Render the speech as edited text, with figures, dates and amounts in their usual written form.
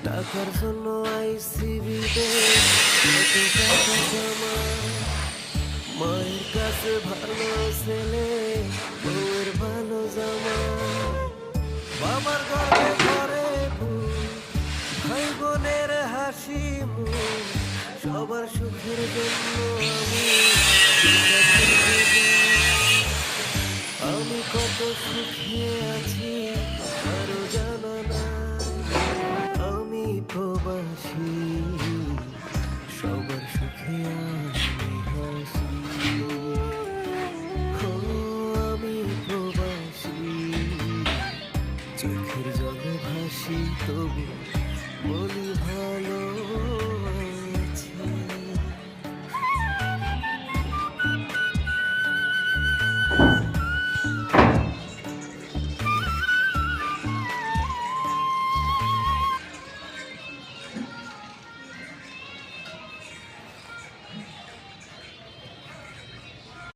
টাকার জন্য আইসি বিদেশ, কত টাকা জমা। মায়ের কাছে ভালো ছেলে, বউয়ের ভালো জামা। বাবার ঘরে ঘরে ভূত, ভাই বোনের হাসি মুখ, সবার সুখের জন্য আমি কত সুখে আছি আরো জানা নাই। আমি প্রবাসী, সবার সুখে আমি হাসি। ও, আমি প্রবাসী, চোখের জলে ভাসি, তবু বলি ভালো